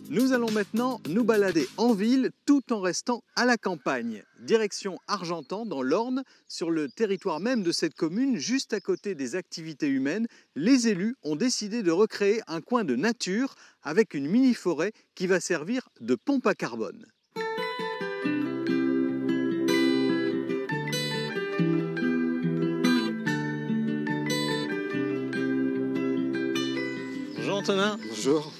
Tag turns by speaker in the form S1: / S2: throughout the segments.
S1: Nous allons maintenant nous balader en ville tout en restant à la campagne. Direction Argentan dans l'Orne, sur le territoire même de cette commune, juste à côté des activités humaines, les élus ont décidé de recréer un coin de nature avec une mini-forêt qui va servir de pompe à carbone. Bonjour Antonin.
S2: Bonjour.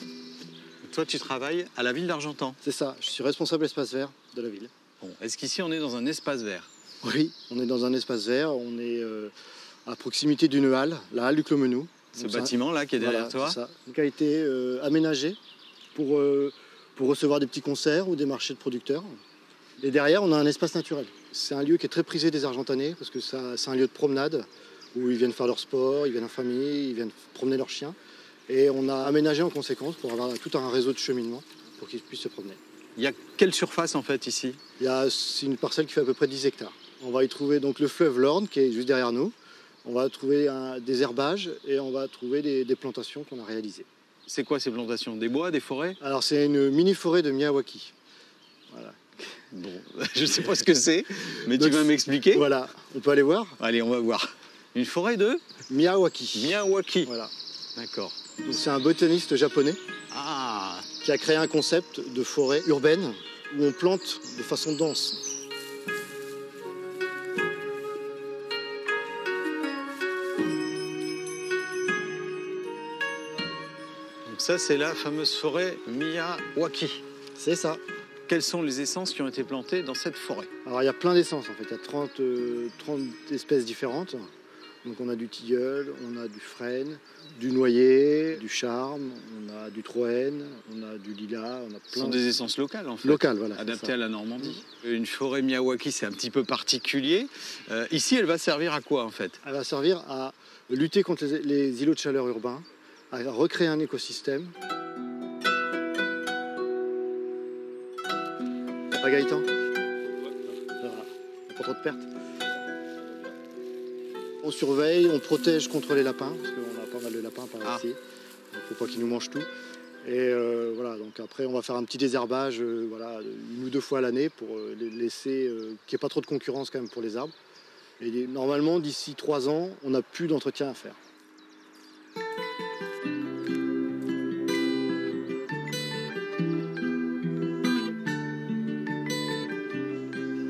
S1: Toi, tu travailles à la ville d'Argentan.
S2: C'est ça, je suis responsable espace vert de la ville.
S1: Bon, est-ce qu'ici on est dans un espace vert?
S2: Oui, on est dans un espace vert, on est à proximité d'une halle, la halle du Clos Menou.
S1: Ce bâtiment-là qui est derrière toi.
S2: C'est ça, qui a été aménagé pour recevoir des petits concerts ou des marchés de producteurs. Et derrière, on a un espace naturel. C'est un lieu qui est très prisé des Argentanais parce que c'est un lieu de promenade où ils viennent faire leur sport, ils viennent en famille, ils viennent promener leurs chiens. Et on a aménagé en conséquence pour avoir tout un réseau de cheminement pour qu'ils puissent se promener.
S1: Il y a quelle surface en fait ici?
S2: C'est une parcelle qui fait à peu près 10 hectares. On va y trouver donc le fleuve l'Orne qui est juste derrière nous. On va trouver des herbages et on va trouver des plantations qu'on a réalisées.
S1: C'est quoi ces plantations? Des bois, des forêts?
S2: Alors c'est une mini-forêt de Miyawaki. Voilà.
S1: Bon, je ne sais pas ce que c'est, mais donc, tu vas m'expliquer?
S2: Voilà, on peut aller voir?
S1: Allez, on va voir. Une forêt de
S2: Miyawaki.
S1: Miyawaki.
S2: Voilà.
S1: D'accord.
S2: C'est un botaniste japonais qui a créé un concept de forêt urbaine où on plante de façon dense.
S1: Donc ça, c'est la fameuse forêt Miyawaki.
S2: C'est ça.
S1: Quelles sont les essences qui ont été plantées dans cette forêt?
S2: Alors il y a plein d'essences en fait, il y a 30 espèces différentes. Donc on a du tilleul, on a du frêne, du noyer, du charme, on a du troène, on a du lilas, on a plein.
S1: Ce sont des essences locales en fait.
S2: Locales, voilà.
S1: Adaptées à la Normandie. Une forêt Miyawaki, c'est un petit peu particulier. Ici, elle va servir à quoi en fait?
S2: Elle va servir à lutter contre les îlots de chaleur urbains, à recréer un écosystème. Pas Gaëtan? Voilà. Pas trop de pertes. On surveille, on protège contre les lapins, parce qu'on a pas mal de lapins par ici. Il ne faut pas qu'ils nous mangent tout. Et voilà, donc après on va faire un petit désherbage voilà, 1 ou 2 fois à l'année pour les laisser qu'il n'y ait pas trop de concurrence quand même pour les arbres. Et normalement d'ici 3 ans, on n'a plus d'entretien à faire.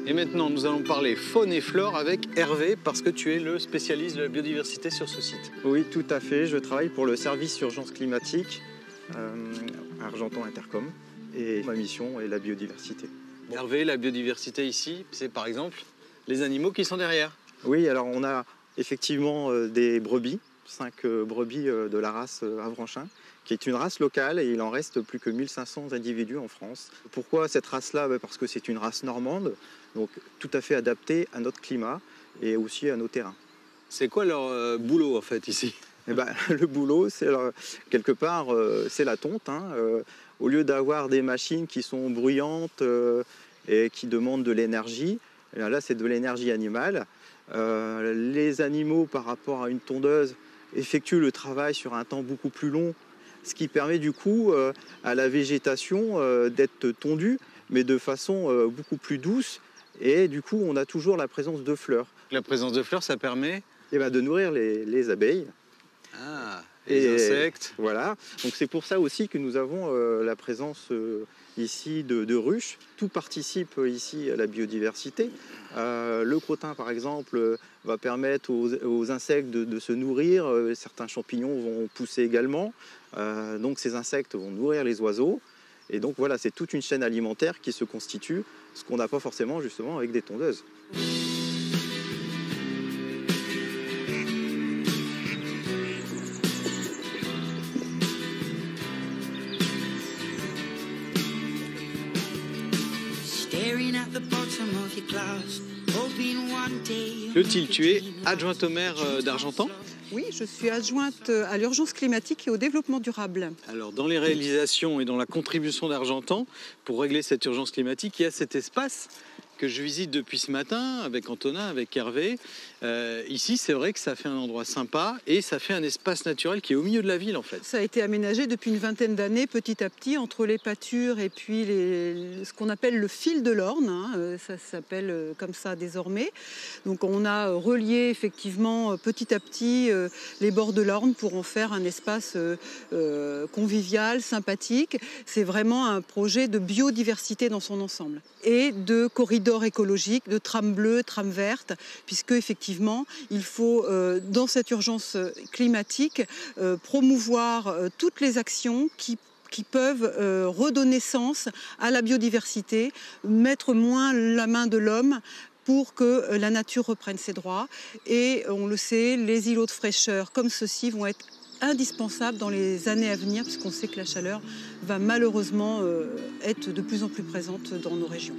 S1: Et maintenant, nous allons parler faune et flore avec Hervé, parce que tu es le spécialiste de la biodiversité sur ce site.
S3: Oui, tout à fait. Je travaille pour le service urgence climatique Argentan Intercom. Et ma mission est la biodiversité.
S1: Hervé, la biodiversité ici, c'est par exemple les animaux qui sont derrière.
S3: Oui, alors on a effectivement des brebis, 5 brebis de la race Avranchin, qui est une race locale et il en reste plus que 1500 individus en France. Pourquoi cette race-là? Parce que c'est une race normande, donc tout à fait adaptée à notre climat et aussi à nos terrains.
S1: C'est quoi leur boulot en fait ici?
S3: Eh ben, le boulot, c'est quelque part, c'est la tonte. Hein. Au lieu d'avoir des machines qui sont bruyantes et qui demandent de l'énergie, là c'est de l'énergie animale. Les animaux, par rapport à une tondeuse, effectuent le travail sur un temps beaucoup plus long, ce qui permet du coup à la végétation d'être tondue, mais de façon beaucoup plus douce. Et du coup, on a toujours la présence de fleurs.
S1: La présence de fleurs, ça permet
S3: de nourrir les abeilles.
S1: Les insectes.
S3: Voilà. Donc c'est pour ça aussi que nous avons la présence ici de ruches. Tout participe ici à la biodiversité. Le crottin, par exemple, va permettre aux insectes de se nourrir. Certains champignons vont pousser également. Donc ces insectes vont nourrir les oiseaux. Et donc voilà, c'est toute une chaîne alimentaire qui se constitue, ce qu'on n'a pas forcément justement avec des tondeuses.
S1: Clotilde, tu es adjointe au maire d'Argentan?
S4: Oui, je suis adjointe à l'urgence climatique et au développement durable.
S1: Alors, dans les réalisations et dans la contribution d'Argentan, pour régler cette urgence climatique, il y a cet espace que je visite depuis ce matin avec Antonin, avec Hervé. Ici, c'est vrai que ça fait un endroit sympa et ça fait un espace naturel qui est au milieu de la ville en fait.
S4: Ça a été aménagé depuis une vingtaine d'années, petit à petit, entre les pâtures et puis ce qu'on appelle le fil de l'Orne, hein, ça s'appelle comme ça désormais. Donc on a relié effectivement petit à petit les bords de l'Orne pour en faire un espace convivial, sympathique. C'est vraiment un projet de biodiversité dans son ensemble et de corridors écologiques, de trames bleues, trames vertes, puisque effectivement il faut dans cette urgence climatique promouvoir toutes les actions qui peuvent redonner sens à la biodiversité, mettre moins la main de l'homme pour que la nature reprenne ses droits. Et on le sait, les îlots de fraîcheur comme ceux-ci vont être indispensables dans les années à venir, puisqu'on sait que la chaleur va malheureusement être de plus en plus présente dans nos régions.